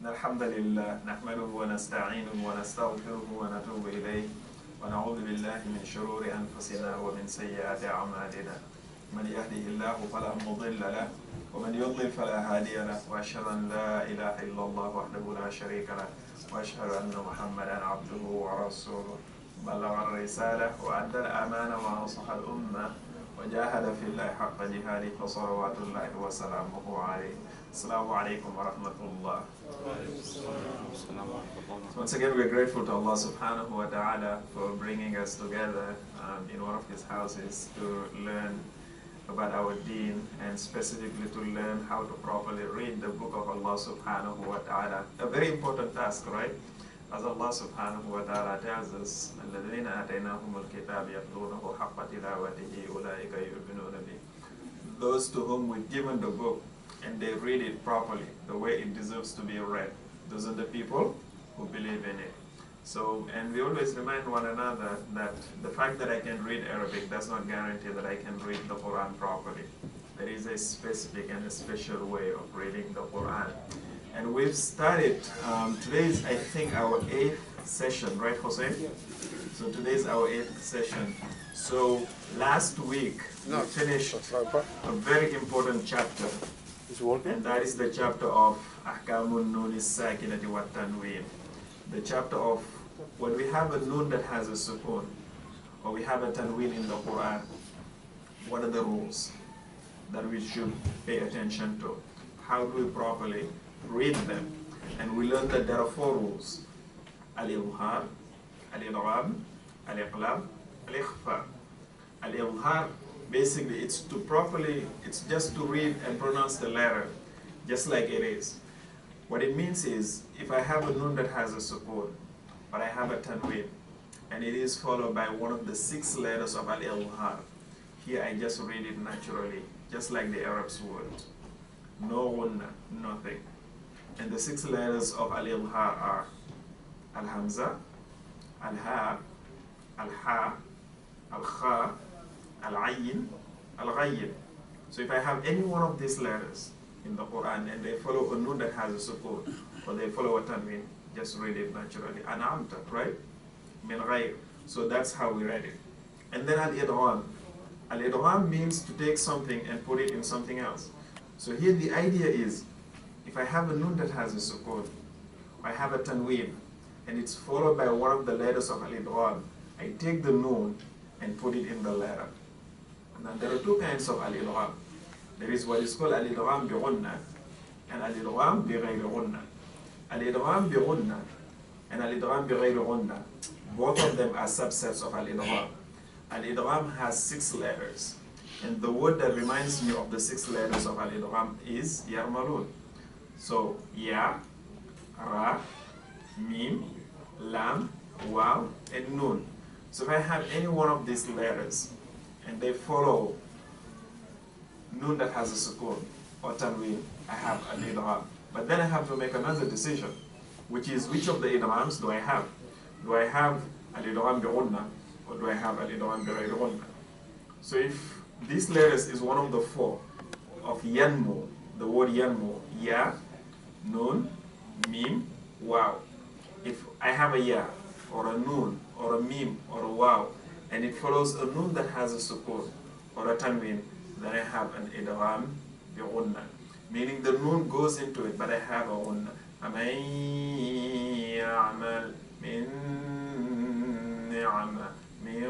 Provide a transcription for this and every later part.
الحمد لله نحمده ونستعينه ونستغفره ونتوب إليه ونعوذ بالله من شرور أنفسنا ومن سيئات أعمالنا من يهده الله فلا مضل له ومن يضلل فلا هادي له وأشهد أن لا إله إلا الله وحده لا شريك له وأشهد أن محمدا عبده ورسوله بلغ الرسالة وأدى الأمانة ونصح الأمة وجاهد في الله حق جهاده فصلوات الله وسلامه عليه. Assalamu alaikum wa rahmatullah. Once again, we're grateful to Allah subhanahu wa ta'ala for bringing us together in one of his houses to learn about our deen, and specifically to learn how to properly read the book of Allah subhanahu wa ta'ala. A very important task, right? As Allah subhanahu wa ta'ala tells us, الَّذِينَ آتَيْنَاهُمُ الْكِتَابَ يَتْلُونَهُ حَقَّ تِلَاوَتِهِ أُولَٰئِكَ يُؤْمِنُونَ بِهِ. Those to whom we've given the book and they read it properly, the way it deserves to be read, those are the people who believe in it. So, and we always remind one another that the fact that I can read Arabic does not guarantee that I can read the Quran properly. There is a specific and a special way of reading the Quran. And we've started, today is I think our 8th session, right Jose? So today is our 8th session. So last week we finished a very important chapter. And that is the chapter of Ahkamun Nun Sakinati wa Tanween. The chapter of when we have a nun that has a sukun, or we have a tanween in the Quran, what are the rules that we should pay attention to? How do we properly read them? And we learned that there are 4 rules: al-izhar, al-idgham, al-iqlab, al-ikhfa. Al-izhar, basically it's just to read and pronounce the letter just like it is. What it means is, if I have a nun that has a sukun, but I have a tanween, and it is followed by one of the 6 letters of al-izhar, here I just read it naturally, just like the Arabs would. No gunna, nothing. And the 6 letters of al-izhar are al-hamza, al-ha, al-ha, al-kha, al-ayn, al-ghayn. So if I have any one of these letters in the Quran and they follow a nun that has a sukun, or they follow a tanween, just read it naturally. An'amta, right? Min ghayr. So that's how we read it. And then al-idgham. Al-idgham means to take something and put it in something else. So here the idea is, if I have a nun that has a sukun, I have a tanween, and it's followed by one of the letters of al-idgham, I take the nun and put it in the letter. Now there are 2 kinds of al-idgham. There is what is called al-idgham bi ghunna and al-idgham bi ghayri ghunna. Al-idgham bi ghunna and al-idgham bi ghayri ghunna, both of them are subsets of al-idgham. Al-idgham has 6 letters, and the word that reminds me of the 6 letters of al-idgham is yarmalun. So ya, ra, mim, lam, waw, and nun. So if I have any one of these letters and they follow nun that has a sukun or tanween, I have an idgham. But then I have to make another decision, which is, which of the idghams do I have? Do I have al-idgham bi ghunna, or do I have al-idgham bi ghayri ghunna? So if these letters is one of the 4 of yanmu, the word yanmu, ya, nun, mim, waw. If I have a ya, or a nun, or a mim, or a waw, and it follows a nun that has a sukun or a tanween, then I have an idgham bi ghunna, meaning the nun goes into it, but I have a ghunna. أَمَن يَعْمَلْ مِن نِعْمَةٍ مِّن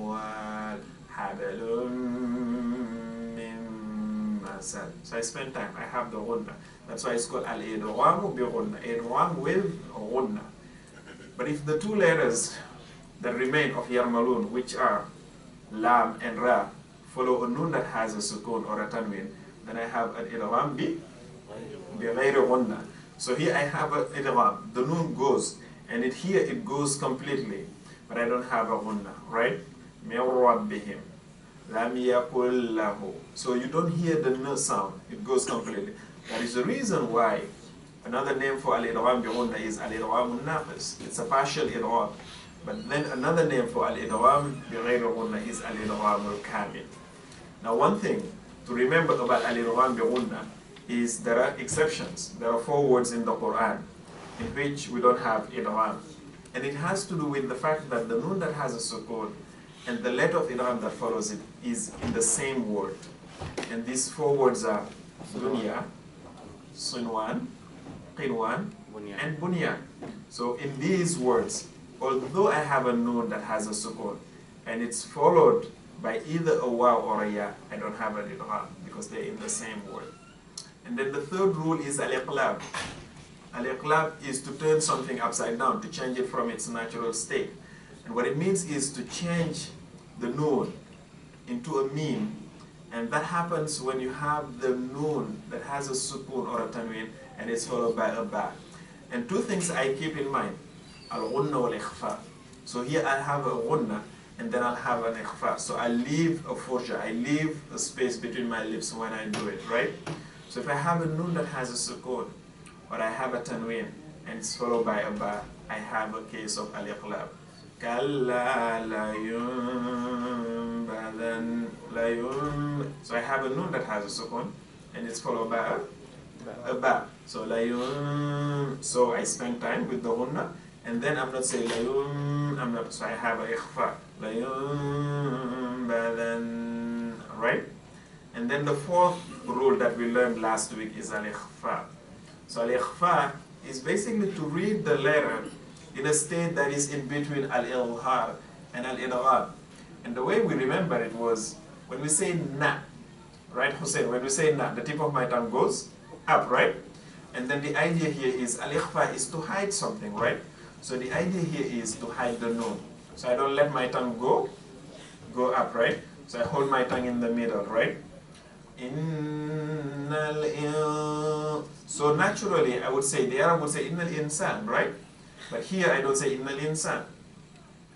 وَالٍ حَبْلٌ مِّن مَّسَدٍ. So I spend time, I have the ghunna. That's why it's called al-idgham bi ghunna, idgham with ghunna. But if the 2 letters that remain of yarmalun, which are lam and ra, follow a nun that has a sukun or a tanween, then I have an idgham bi ghayri ghunna. So here I have an idgham. The nun goes, and here it goes completely, but I don't have a ghunna, right? Min rabbihim lam yakul lahu. So you don't hear the n sound, it goes completely. That is the reason why another name for al-idgham bi ghunna is al-idgham al-naqis. It's a partial idgham. But then another name for al-idgham bi ghayri ghunna is al-idgham al-kamil. Now one thing to remember about al-idgham bi ghunna is there are exceptions. There are 4 words in the Quran in which we don't have idgham. And it has to do with the fact that the noon that has a sukoon and the letter of idgham that follows it is in the same word. And these 4 words are dunya, sinwan, qinwan, and bunyan. So in these words, although I have a noon that has a sukoon and it's followed by either a waw or a ya, I don't have an idgham because they're in the same word. And then the 3rd rule is al-iqlab. Al-iqlab is to turn something upside down, to change it from its natural state. And what it means is to change the noon into a meme. And that happens when you have the noon that has a sukoon or a tanween and it's followed by a ba. And 2 things I keep in mind, al-ghunna wal-ikhfa. So here I have a ghunna and then I'll have an ikhfa. So I leave a furja, I leave a space between my lips when I do it, right? So if I have a noon that has a sukoon, or I have a tanween, and it's followed by a ba, I have a case of al-iqlab. Kalla la yunbadan la yun. So I have a noon that has a sukoon, and it's followed by a ba. So la yun. So I spend time with the ghunna, and then I'm not saying la yun. I'm not. So I have a ikhfa. La yunbadan. Right? And then the 4th rule that we learned last week is al-ikhfa. So al-ikhfa is basically to read the letter in a state that is in between al-ilhar and al-idgham. And the way we remember it was when we say na, right, Hussein? When we say na, the tip of my tongue goes up, right? And then the idea here is al-ikhfa is to hide something, right? So the idea here is to hide the noon. So I don't let my tongue go up, right? So I hold my tongue in the middle, right? So naturally, I would say, the Arab would say innal insan, right? But here I don't say innal insan.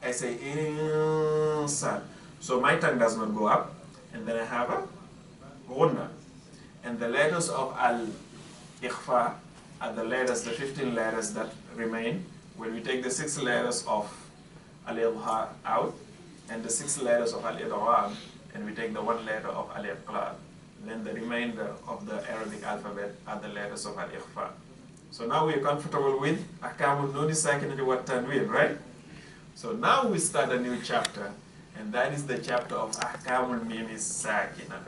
I say insan. So my tongue does not go up, and then I have a ghunna. And the letters of al-ikhfa are the letters, the 15 letters that remain. When we take the 6 letters of al-idhar out, and the 6 letters of al-idgham, and we take the 1 letter of al-iqlab, then the remainder of the Arabic alphabet are the letters of al-ikhfa. So now we're comfortable with ahkamul nuni sakinati wa tanween, right? So now we start a new chapter, and that is the chapter of ahkamul mimi sakina.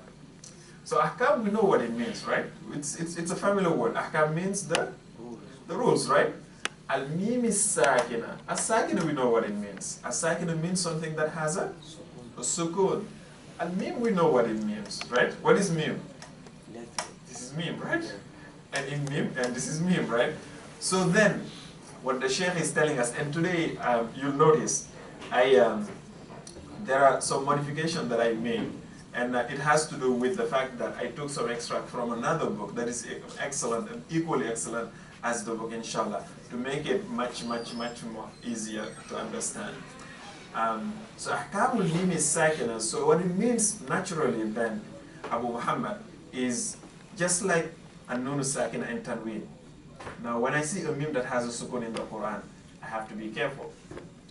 So ahkam, we know what it means, right? It's a familiar word. Ahkam means the rules, right? Al-mimi sakina. As-sakina, we know what it means. As-sakina means something that has a sukoon. Al-mim, we know what it means, right? What is mim? This is mim, right? And in mim, and this is mim, right? So then, what the Sheikh is telling us, and today you'll notice, there are some modifications that I made, and it has to do with the fact that I took some extract from another book that is excellent and equally excellent as the book, inshallah, to make it much more easier to understand. So ahkamul mim is sakina. So what it means naturally then, Abu Muhammad, is just like an-nun sakina and tanween. Now when I see a mim that has a sukun in the Quran, I have to be careful,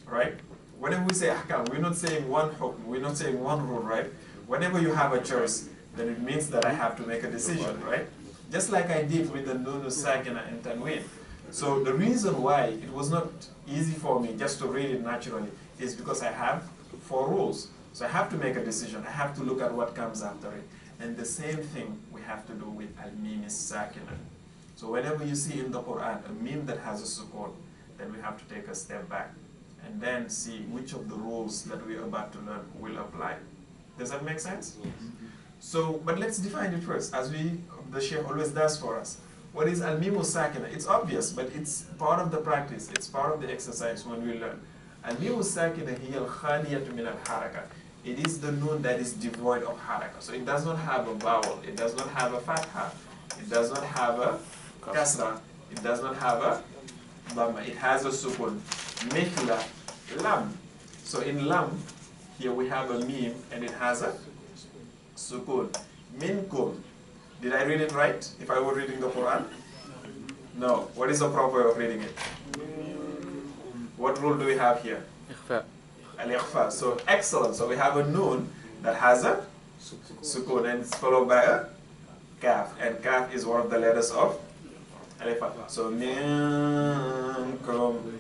right? Whenever we say ahkam, we're not saying one hukm, we're not saying one rule, right? Whenever you have a choice, then it means that I have to make a decision, right? Just like I did with the nun sakina and tanween. So the reason why it was not easy for me just to read it naturally is because I have 4 rules. So I have to make a decision. I have to look at what comes after it. And the same thing we have to do with al-mim sakina. So whenever you see in the Quran a mim that has a sukoon, then we have to take a step back and then see which of the rules that we are about to learn will apply. Does that make sense? Yes. So, but let's define it first, as the Sheikh always does for us. What is al-mim sakina? It's obvious, but it's part of the practice. It's part of the exercise when we learn. Al-mim sakina hiya al-khaliyatu min al-haraka. It is the nun that is devoid of haraka. So it does not have a vowel. It does not have a fatha. It does not have a kasra. It does not have a dhamma. It has a sukun. Mithla lam. So in lam, here we have a mim and it has a sukun. Minkum. Did I read it right if I were reading the Quran? No. What is the proper way of reading it? What rule do we have here? Ikhfa. Al-ikhfa. So excellent. So we have a nun that has a sukun and it's followed by a kaf, and kaf is one of the letters of alif. So minkum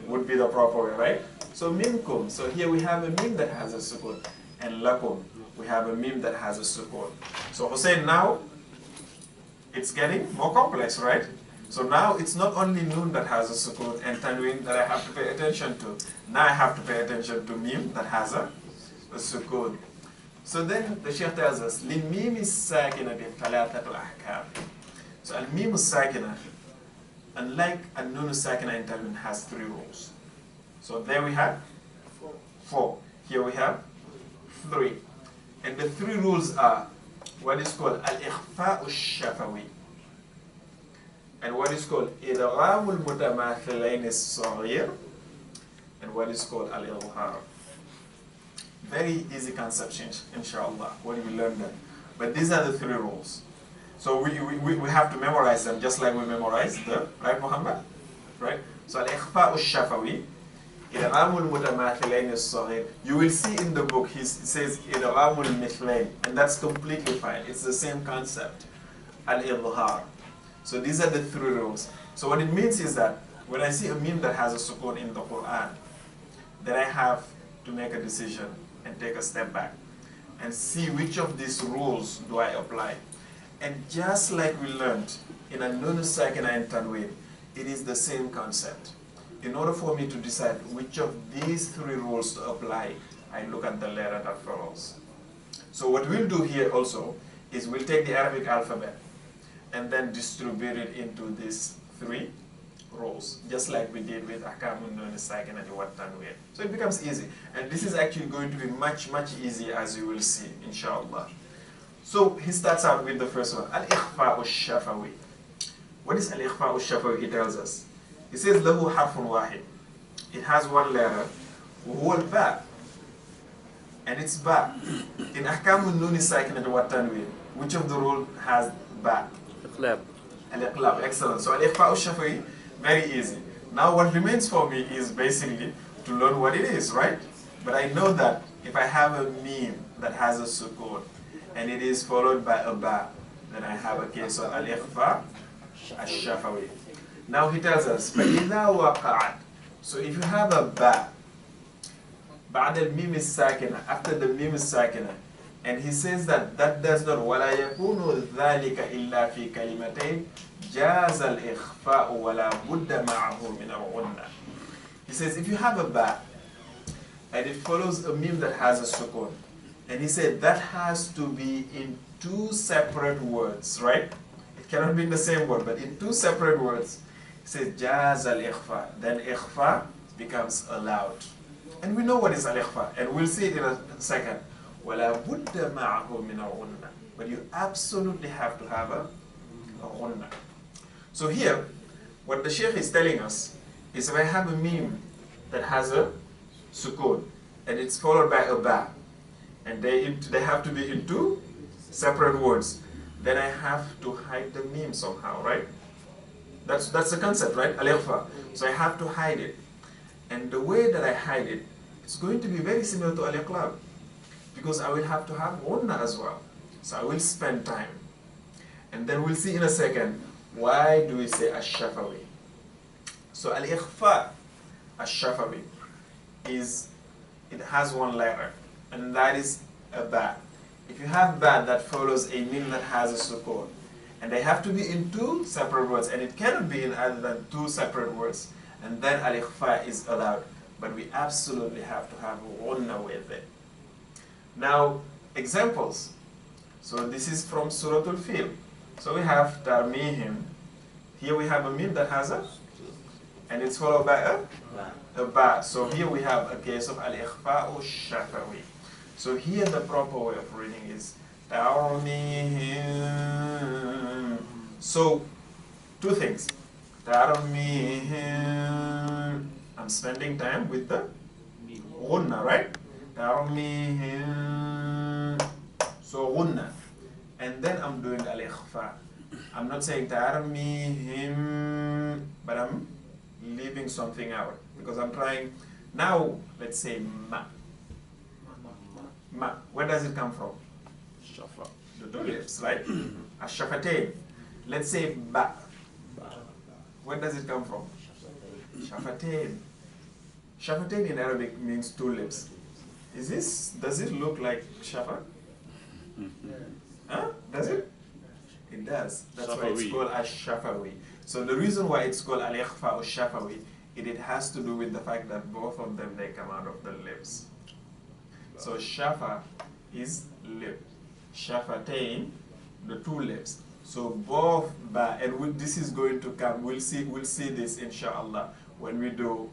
would be the proper way, right? So minkum. So here we have a mim that has a sukun, and lakum we have a mim that has a sukun. So Hussein, now it's getting more complex, right? So now it's not only noon that has a sukun and tanween that I have to pay attention to. Now I have to pay attention to mim that has a sukun. So then the Shaykh tells us, لِلْمِيمِ السَّاكِنَةِ ثَلَاثَةُ أَحْكَامٍ. So al-mim as-sakina, unlike al-nun as-sakina in tanween, has 3 rules. So there we have 4. Here we have 3. And the 3 rules are what is called al-ikhfa'u ash-shafawi, and what is called idgham al-mutamathilayn as-saghir, and what is called al-izhar. Very easy concept, inshallah, when we learn them. But these are the 3 rules. So we have to memorize them just like we memorize the, right, Muhammad? Right? So al-ikhfa'u ash-shafawi, idgham al-mutamathilayn as-saghir. You will see in the book, he says idgham al-mithlayn, and that's completely fine. It's the same concept. Al-izhar. So these are the 3 rules. So what it means is that when I see a meme that has a sukun in the Quran, then I have to make a decision and take a step back and see which of these rules do I apply. And just like we learned in al-nun as-sakina and tanween, it is the same concept. In order for me to decide which of these 3 rules to apply, I look at the letter that follows. So what we'll do here also is we'll take the Arabic alphabet and then distribute it into these 3 rules, just like we did with ahkamun nun as-sakina and tanween. So it becomes easy. And this is actually going to be much, much easier, as you will see, inshallah. So he starts out with the first one, al-ikhfa'u ash-shafawi. What is al-ikhfa'u ash-shafawi? He tells us. He says, lahu harfun wahid. It has 1 letter, وهو الباء, and it's ba. In ahkamun nun as-sakina and tanween, which of the rule has ba? Al-iqlab. Excellent. So al-ikhfa'u ash-shafawi, very easy. Now what remains for me is basically to learn what it is, right? But I know that if I have a meme that has a sukun and it is followed by a ba, then I have a case of al-ikhfa ash-shafawi. Now he tells us, فَإِذَا وَقَعَتْ. So if you have a ba, بعد الميم الساكنة, after the mim الساكنة, and he says that that does not وَلَا يَكُونُ ذَلِكَ إِلَّا فِي كَلِمَتَيْنِ جَازَ الْإِخْفَاءُ وَلَا بُدَّ مَعَهُ مِنَ الْغُنَّةِ. He says if you have a ba and it follows a mim that has a sukun, and he said that has to be in 2 separate words, right? It cannot be in the same word, but in 2 separate words. He says جَازَ الْإِخْفَاء. Then ikhfa becomes allowed. And we know what is al-ikhfa, and we'll see it in a second. وَلَا بُدَّ مَعَهُ مِنَ الْغُنَّةِ. But you absolutely have to have a ghunnah. So here, what the Shaykh is telling us is if I have a meme that has a sukun, and it's followed by a ba, and they have to be in 2 separate words, then I have to hide the meme somehow, right? That's the concept, right? Al-ikhfa. So I have to hide it. And the way that I hide it, it's going to be very similar to al-iqlab, because I will have to have ghunnah as well. So I will spend time. And then we'll see in a second, why do we say ash-shafawi? So al-ikhfa ash-shafawi is, it has 1 letter, and that is a ba. If you have ba that follows a mim that has a sukun, and they have to be in 2 separate words, and it cannot be in other than 2 separate words, and then al-ikhfa is allowed. But we absolutely have to have ghunnah with it. Now, examples. So this is from Surah Al-Fil. So we have tarmihim. Here we have a mim that has a, and it's followed by a ba. So here we have a case of al-ikhfa'u shafawi. So here the proper way of reading is tarmihim. So 2 things. Tarmihim. I'm spending time with the ghunnah, right? Tarmihim. So ghunnah. And then I'm doing al-ikhfa. I'm not saying tarmihim, but I'm leaving something out. Because I'm trying, now let's say ma. Ma. Where does it come from? Shafa. The 2 lips, right? Ash-shafatain. Let's say ba. Where does it come from? Shafatain. Shafatain in Arabic means two lips. Does it look like shafa? Huh? Does it? It does. That's why it's called ash-shafawi. So the reason why it's called al-ikhfa ash-shafawi, it has to do with the fact that both of them, they come out of the lips. So shafa is lip. Shafatain, the two lips. So both ba, and this is going to come. We'll see this inshallah when we do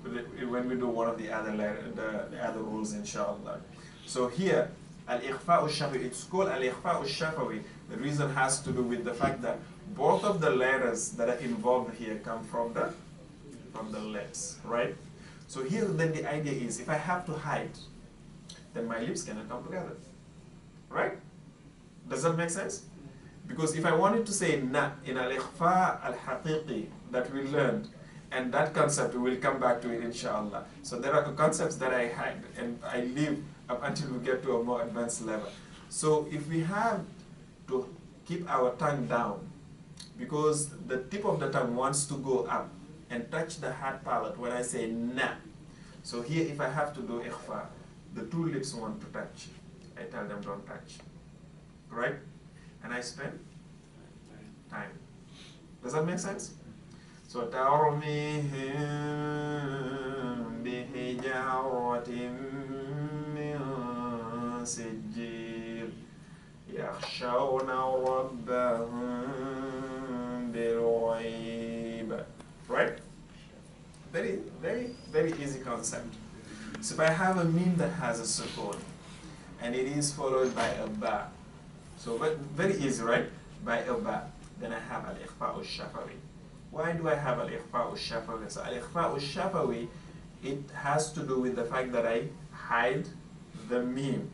one of the other rules inshallah. So here al-ikhfa ash-shafawi, it's called al-ikhfa ash-shafawi. The reason has to do with the fact that both of the letters that are involved here come from the lips, right? So here then the idea is, if I have to hide, then my lips cannot come together, right? Does that make sense? Because if I wanted to say na in al-ikhfa al-haqiqi that we learned, and that concept, we will come back to it inshallah. So there are concepts that I hide and I leave up until we get to a more advanced level. So if we have to keep our tongue down, because the tip of the tongue wants to go up and touch the hard palate when I say na. So here if I have to do ikhfa, the two lips want to touch. I tell them don't touch, right? And I spend time. Does that make sense? So تَرْمِيهِمْ بِحِجَارَةٍ مِّن سِجِّيلٍ يَخْشَوْنَ رَبَّهُمْ بِالْغَيْبِ. Right? Very, very, very easy concept. So if I have a meme that has a sukun, and it is followed by a ba, so very easy, right? By a ba, then I have al-ikhfa ash-shafawi. Why do I have al-ikhfa ash-shafawi? So al-ikhfa ash-shafawi, it has to do with the fact that I hide the meme.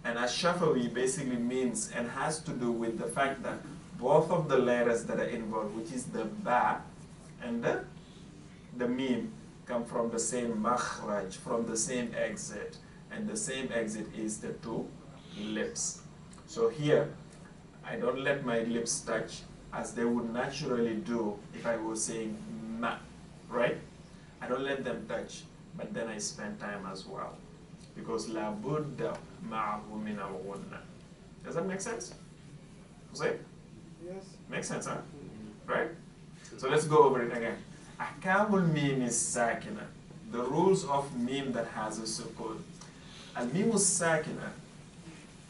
And ash-shafawi basically means and has to do with the fact that both of the letters that are involved, which is the ba and the meme, come from the same makhraj, from the same exit. And the same exit is the two lips. So here, I don't let my lips touch as they would naturally do if I was saying ma, right? I don't let them touch, but then I spend time as well. Because la budda ma'ahu min al-ghunna. Does that make sense? Jose? Yes. Makes sense, huh? Right? So let's go over it again. Ahkamul mim is sakina. The rules of mim that has a sukun. Al-mimu sakina.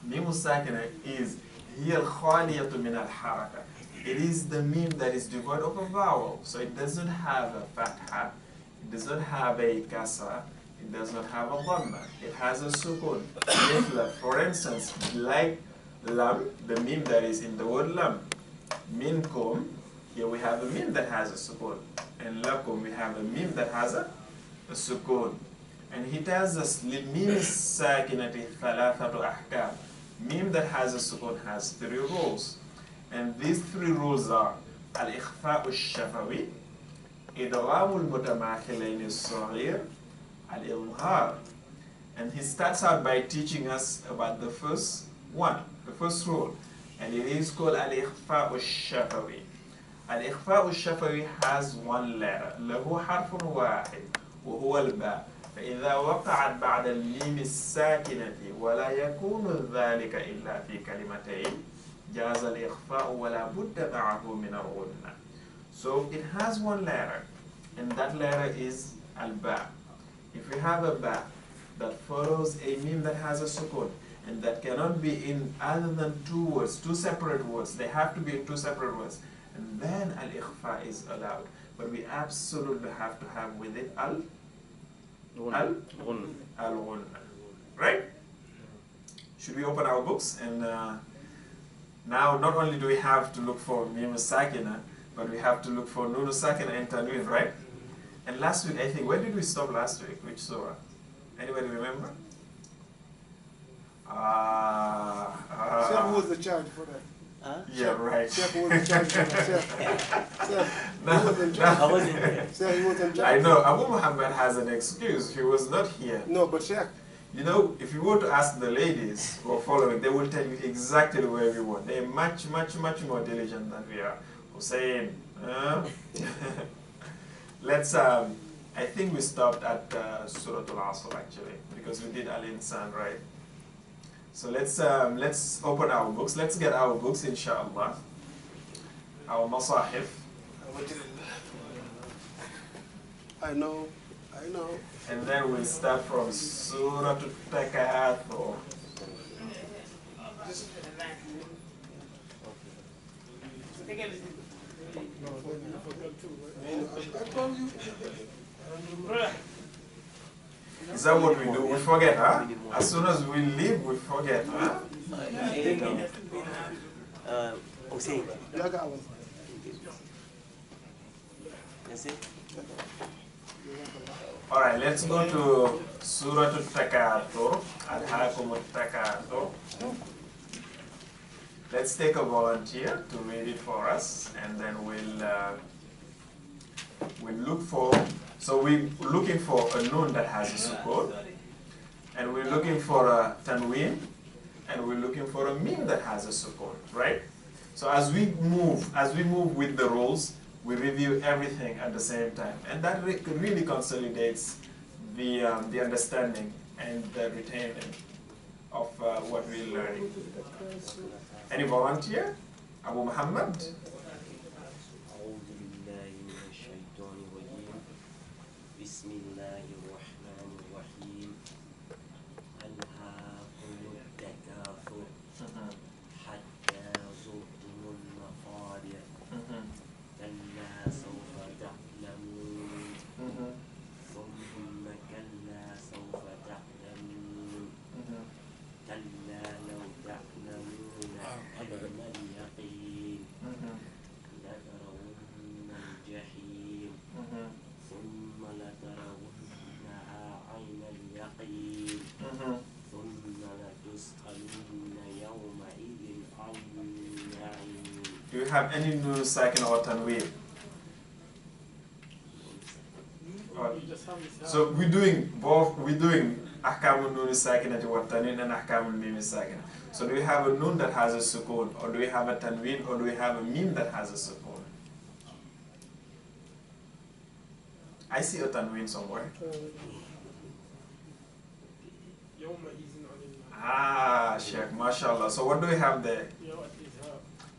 Mimu sakina is hiya al-khaliyatu min al-haraka. It is the meme that is devoid of a vowel. So it doesn't have a fatha, it does not have a kasra, it does not have a dhamma. It has a sukun. For instance, like lam, the meme that is in the word lam. Minkum, here we have a meme that has a sukun. And lakum, we have a meme that has a sukun. And he tells us, لِلْمِيمِ السَّاكِنَةِ ثَلَاثَةُ أَحْكَامٍ. Meme that has a sukun has three rules. And these three rules are al-ikhfa ash-shafawi, idgham al-mutamathilayn as-saghir, al-izhar. And he starts out by teaching us about the first one, the first rule. And it is called al-ikhfa ash-shafawi. Al-ikhfa ash-shafawi has one letter. له حرف واحد وهو الباء. فإذا وقعت بعد الميم الساكنة ولا يكون ذلك إلا في كلمتين جاز الإخفاء ولا بد معه من الغنة. So it has one letter, and that letter is al-ba. If we have a ba that follows a meme that has a sukun, and that cannot be in other than two words, two separate words, they have to be in two separate words, and then al-ikhfa is allowed. But we absolutely have to have with it al-ghunna. Right? Should we open our books? And now not only do we have to look for mim sakina, but we have to look for nun sakina and tanween, right? And last week, I think, where did we stop last week? Which surah? Anybody remember? Chef was the charge for that. Huh? Yeah, right. Chef was in charge for that. Chef. He was in charge. I wasn't here. Chef, he was in charge. I know, Abu Muhammad has an excuse. He was not here. No, but Chef. You know, if you were to ask the ladies who are following, they will tell you exactly where we want. They're much, much, much more diligent than we are. Hussein, let's, I think we stopped at Surah Al-Asr actually, because we did Al-Insan, right? So let's open our books. Let's get our books, inshallah. Our masahif. I know. And then we'll start from Surah Al-Takathur. Is that what we do? We forget, huh? As soon as we leave, we forget, huh? Alright, let's go to Surah Al-Takathur. Alhaakum Al-Takathur. Let's take a volunteer to read it for us, and then we'll look for. So we're looking for a nun that has a sukoon, and we're looking for a tanween, and we're looking for a mim that has a sukoon, right? So as we move with the rules, we review everything at the same time, and that really consolidates the understanding and the retaining of what we're learning. Any volunteer? Abu Muhammad? بسم الله الرحمن الرحيم ألهاكم التكاثر حتى زرتم المقابر كلا سوف تعلمون ثم كلا سوف تعلمون كلا لو تعلمون علم اليقين لترون الجحيم ثم لترونها عين اليقين ثم لتسألن يومئذ عن النعيم. Do you have any new second or tanween? So we're doing both. We're doing ahkamun nun sakinati wa tanween and ahkamun mim sakina. So do we have a nun that has a sukoon, or do we have a tanween, or do we have a mim that has a sukoon? I see a tanween somewhere. Ah, Sheikh, mashallah. So what do we have there?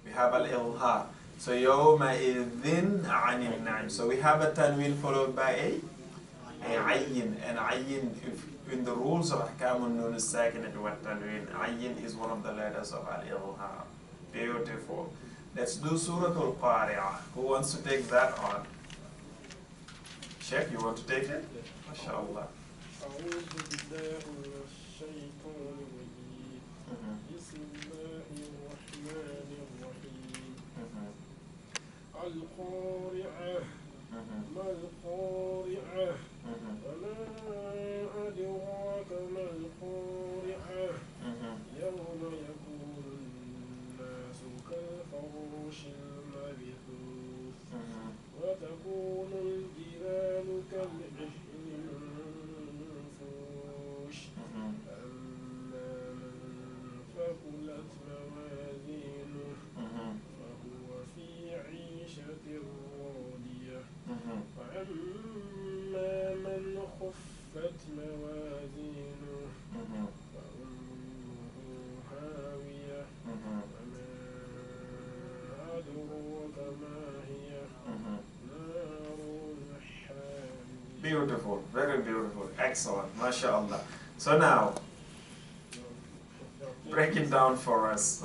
We have al-ilha. So yawma idhin anil na'im. So we have a tanween followed by a ayyin. And ayyin, in the rules of ahkamun nun sakinati wa tanween, ayyin is one of the letters of al-ilha. Beautiful. Let's do Surah Al-Qari'ah. Who wants to take that on? Sheikh, you want to take it? MashaAllah. القارعة ما القارعة وما أدراك ما القارعة يوم يكون الناس كالفراش المبثوث وتكون الجبال كالعهن المنفوش أما من ثقلت موازينه فهو في عيشة راضية وأما من خفت موازينه فأمه هاوية وما أدراك ما هي نار حامية. Beautiful, very beautiful, excellent, mashallah. So now, break it down for us.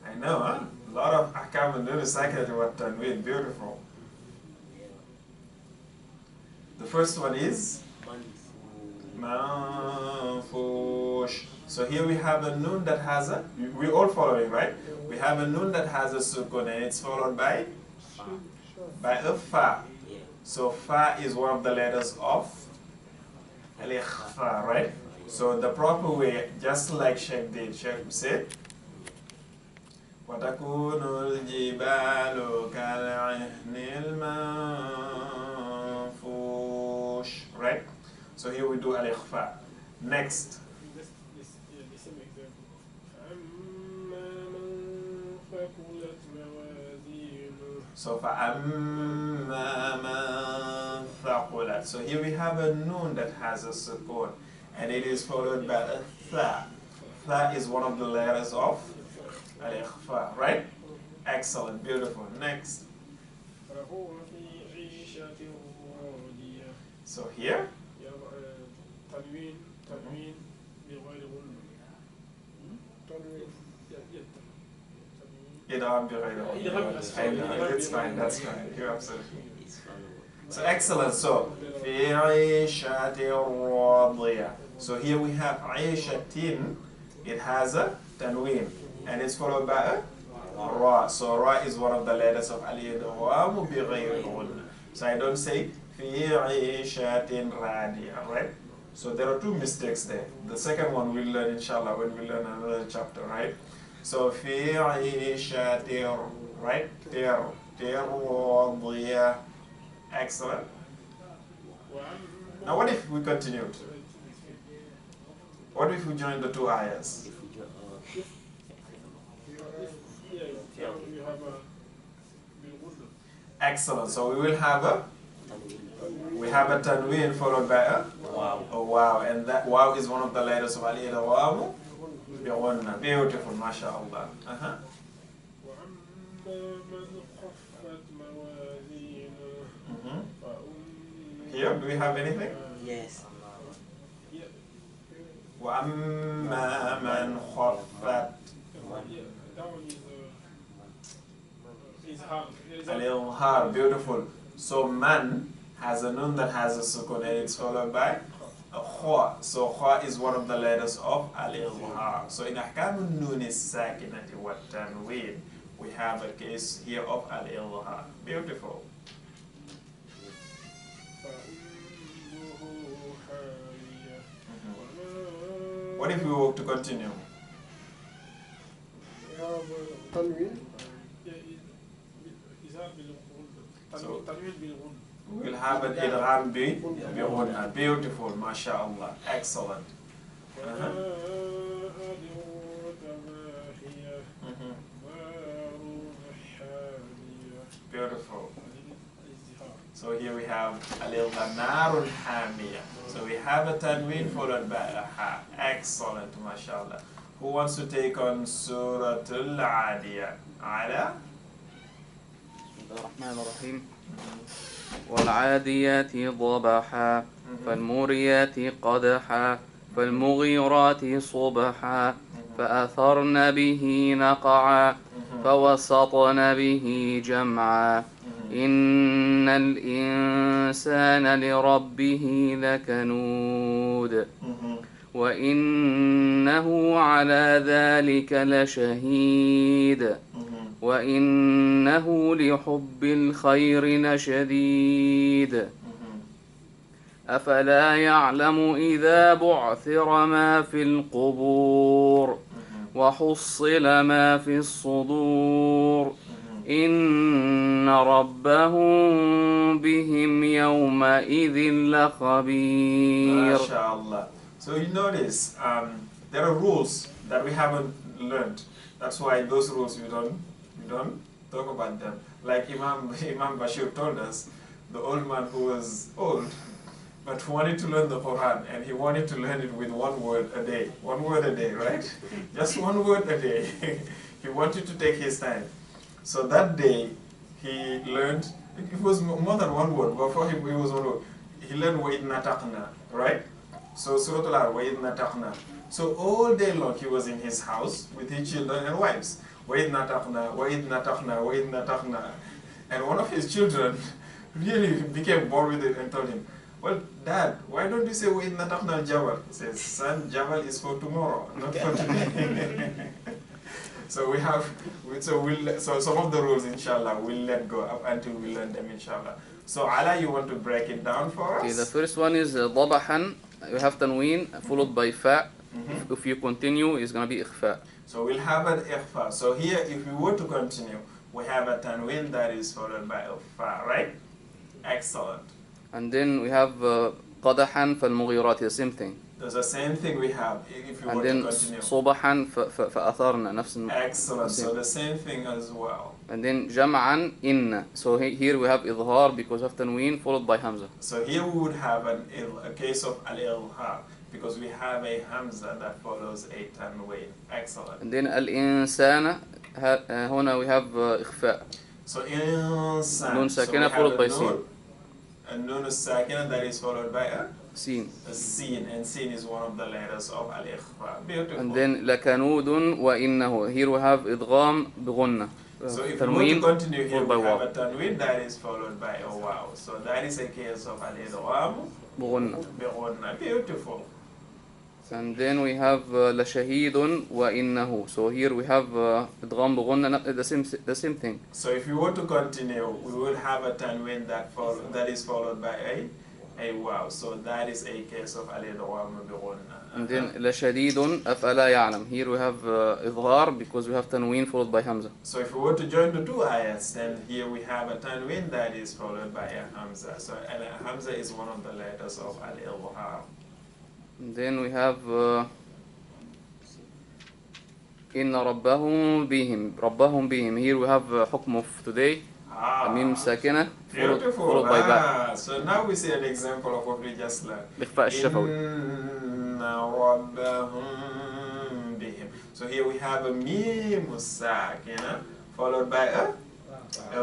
I know, huh? A lot of ahkam and nun sakinati wa tanween, beautiful. The first one is manfush. So here we have a nun that has a, we're all following, right? We have a nun that has a sukun and it's followed by a fa. So fa is one of the letters of al-ikhfa, right? So the proper way, just like Sheikh did, Sheikh said, وَتَكُونُ الْجِبَالُ كَالْعِهْنِ الْمَنفُوشِ. Right? So here we do al-ikhfa. Next. the same example. فأما من ثقلت موازينه. So فَأَمَّا مَنْ ثَقُلَتْ. So here we have a noon that has a sukun, and it is followed by a tha. Tha is one of the letters of al-ikhfa, right? Excellent, beautiful. Next. فهو في عيشة راضية. So here, تنوين بغير غنة. تنوين idgham bi ghayri ghunna. It's fine, that's fine. You're absolutely. So excellent. So في عيشة راضية. So here we have عيشة. It has a tanween, and it's followed by a ra. So ra is one of the letters of al-idgham bi ghayri ghunna. So I don't say في عيشة راضية, right? So there are two mistakes there. The second one we'll learn inshallah when we learn another chapter, right? So في عيشة, right? راضية. Excellent. Now what if we continued? What if we join the two ayahs? Excellent. So we will have a tanween followed by a wow, and that wow is one of the letters of al-idgham bi ghunna. Beautiful, mashallah. Here, do we have anything? Yes. وَأَمَّا مَنْ خَفَّتْ. Al-Izhar, beautiful. So man has a nun that has a sukun, and it's followed by a kha. So kha is one of the letters of al-Izhar. So in ahkam an-nun as-sakinati wa tanween, we have a case here of al-Izhar. Beautiful. What if we were to continue? So we'll have an idgham bi ghunna. Beautiful, mashallah. Excellent. Beautiful. So here we have al-narun hamiya. So we have a tanween followed by a ha. Excellent, mashallah. Who wants to take on Surah Al-Adiyah? Ala? الرحمن الرحيم والعاديات ضبحا فالموريات قدحا فالمغيرات صبحا فأثرن به نقعا فوسطن به جمعا إن الإنسان لربه لكنود وإنه على ذلك لشهيد وإنه لحب الخير لشديد أفلا يعلم إذا بعثر ما في القبور وحصل ما في الصدور إن ربهم بهم يومئذ لخبير. MashaAllah. So you notice there are rules that we haven't learned. That's why those rules we don't talk about them. Like Imam Bashir told us, the old man who was old but wanted to learn the Quran, and he wanted to learn it with one word a day. One word a day, right? Just one word a day. He wanted to take his time. So that day, he learned, it was more than one word, but for him it was one word. He learned وَإِذْ نَتَقْنَا, right? So Surah Al-Ar, وَإِذْ نَتَقْنَا. So all day long he was in his house with his children and wives. وَإِذْ نَتَقْنَا, وَإِذْ نَتَقْنَا, وَإِذْ نَتَقْنَا. And one of his children really became bored with it and told him, well, Dad, why don't you say وَإِذْ نَتَقْنَا الْجَبَلِ? He says, son, Jabal is for tomorrow, not for today. So we have, so some of the rules, inshallah, we'll let go up until we learn them, inshallah. So Ala, you want to break it down for us? Okay, the first one is ضبحا. You have tanween followed by fa. If you continue, it's going to be ikhfa. So we'll have an ikhfa. So here, if we were to continue, we have a tanween that is followed by a fa, right? Excellent. And then we have قدحا فالمغيرات, the same thing. There's the same thing we have if you And want then to continue. صبحا فأثرنا نفس Excellent. same. So the same thing as well. And then جمعا إن. So here we have إظهار because of تنوين followed by Hamza. So here we would have a case of al-ilha because we have a hamza that follows a tanween. Excellent. And then الإنسان هنا we have إخفاء. So insan. نون So we ساكنة have followed by a sin. nun, a nun sakina that is followed by a سين. sin, and sin is one of the letters of al-ikhfa. Beautiful. And then لكنود وإنه. Here we have إدغام بغنة. So if you want to continue here, followed by we have واو. a tanween that is followed by a wow. So that is a case of al-idgham بغنة. bighunna. Beautiful. And then we have لشهيد وإنه. So here we have إدغام بغنة, the same thing. So if you want to continue, we will have a tanween that is followed by a wow. So that is a case of al-idgham bighunna. And then لشديد أفلا يعلم. Here we have إظهار because we have تنوين followed by Hamza. So if you want to join the two ayats, then here we have a tanween that is followed by a hamza. So hamza is one of the letters of al-idhar. And then we have إن ربهم بهم. Here we have حكم of today. ميم ساكنة Beautiful. followed by باء. So now we see an example of what we just learned. بإخفاء الشفوي. إن ربهم بهم. So here we have a mim sakina followed by a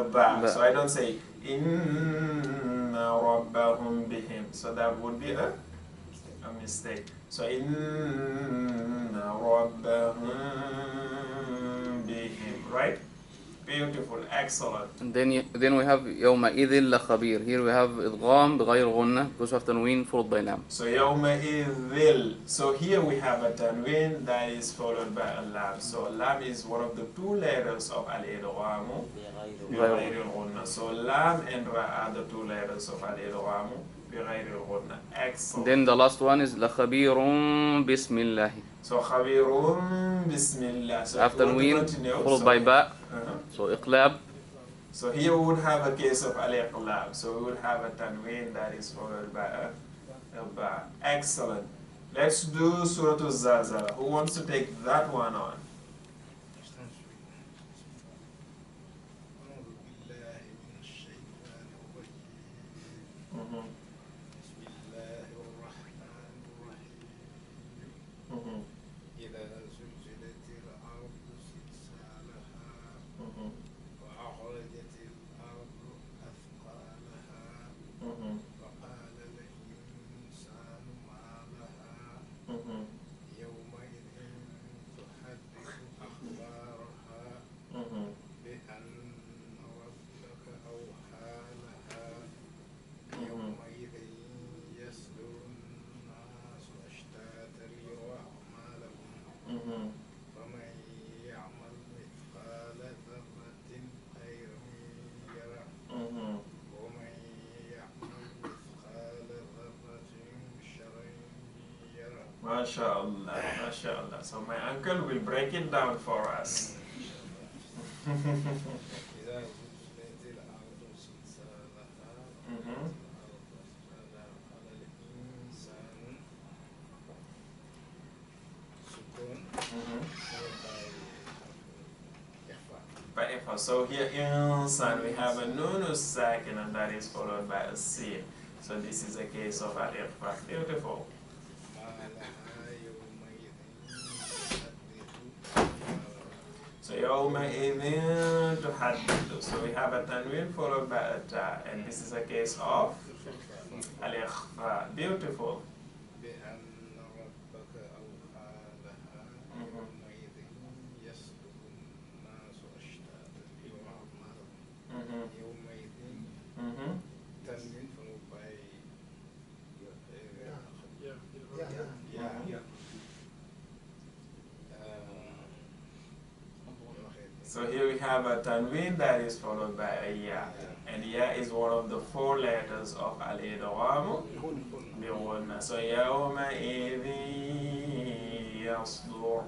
ba. So I don't say إن ربهم بهم. So that would be a mistake. So إن ربهم بهم. Right? Beautiful, excellent. And then we have يومئذ لخبير. Here we have إدغام بغير غنة because of تنوين followed by لام. So يومئذ. So here we have a tanween that is followed by a lam. So lam is one of the two letters of al-idgham بغير الغنة. So lam and ra are the two letters of al-idgham بغير الغنة. Excellent. Then the last one is لخبير بسم الله. So خبير بسم الله. So after تنوين followed by باء. So إقلاب. So here we would have a case of al-iqlab. So we would have a tanween that is followed by a ba. Excellent. Let's do Surah Al-Zalzala. Who wants to take that one on? Mhm. Mhm. Mhm. Mhm. Mhm. Mhm. Mhm. Mhm. MashaAllah, MashaAllah. So my uncle will break it down for us. Mhm. Mhm. So here insan we have a nun sakin and that is followed by a sin. So this is a case of al-ikhfa. Beautiful. So يومئذ تحدث. So we have a tanween followed by a ta, and this is a case of al-ikhfa. Beautiful. So here we have a tanween that is followed by a ya, and ya is one of the four letters of al-idgham bighunna. So يومئذ يصدر.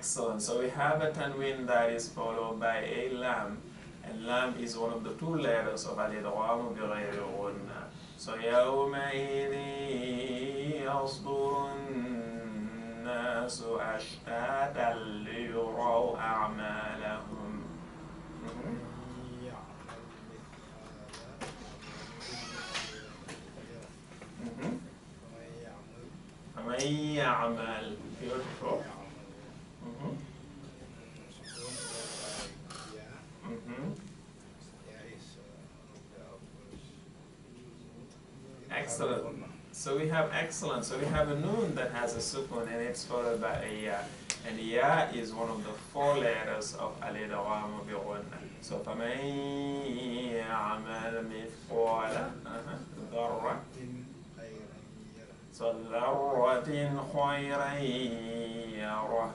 Excellent. So we have a tanween that is followed by a lam, and lam is one of the two letters of al-idgham bighayri ghunna. So يومئذ يصدر الناس أشتاتا ليروا أعمالهم. فمن يعمل. Beautiful. Excellent. So we have excellent. So we have a noon that has a sukun and it's followed by a ya. And ya is one of the four letters of al-idgham bi ghunna. So فَمَن يَعْمَلْ مِثْقَالَ ذَرَّةٍ. So ذَرَّةٍ خَيْرًا يَرَهُ.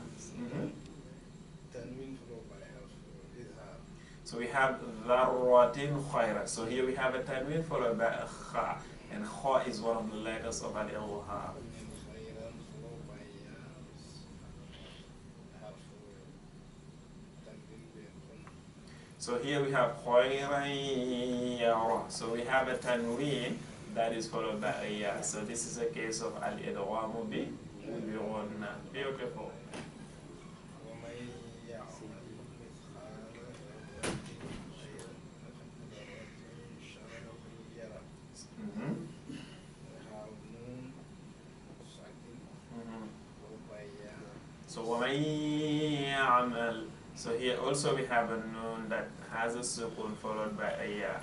So we have ذَرَّةٍ خَيْرًا. So here we have a tanween followed by a kha. And kha is one of the letters of al-idgham. So here we have khayran yara. So we have a tanween that is followed by a ya. So this is a case of al-idgham bi ghunna. Beautiful. So وَمَن يَعْمَلْ. So here also we have a noon that has a sukun followed by a ya.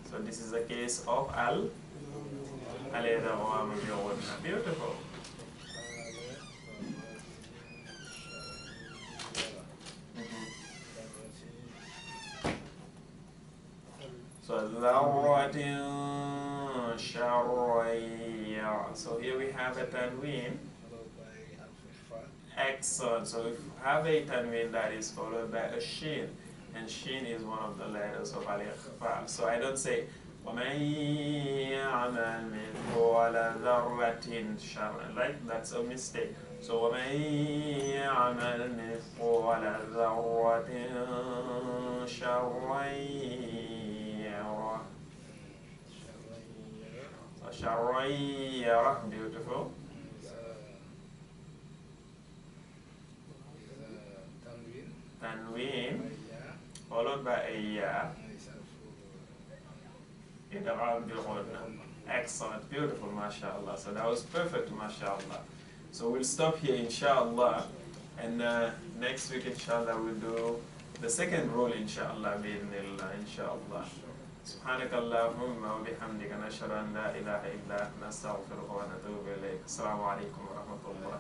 So this is a case of al-idgham bi ghunna. Beautiful. So ذَرَّةٍ شَرًّا يَرَهُ. So here we have a tanween. Excellent. So if you have a tanween that is followed by a shin, and shin is one of the letters of al-ikhfa. So I don't say وَمَن يَعْمَلْ مِثْقَالَ ذَرَّةٍ شَرًّا. Like that's a mistake. So وَمَن يَعْمَلْ مِثْقَالَ ذَرَّةٍ شَرًّا يَرَهُ. So شَرًّا يَرَهُ. Beautiful. Tanween followed by a ya. Idgham bi ghunna. Excellent, beautiful, mashallah. So that was perfect, mashallah. So we'll stop here, inshallah. And next week, inshallah, we'll do the second rule, inshallah, bi'idhnillah, inshallah. سبحانك اللهم وبحمدك نشهد أن لا إله إلا أنت نستغفرك ونتوب إليك. السلام عليكم ورحمة الله.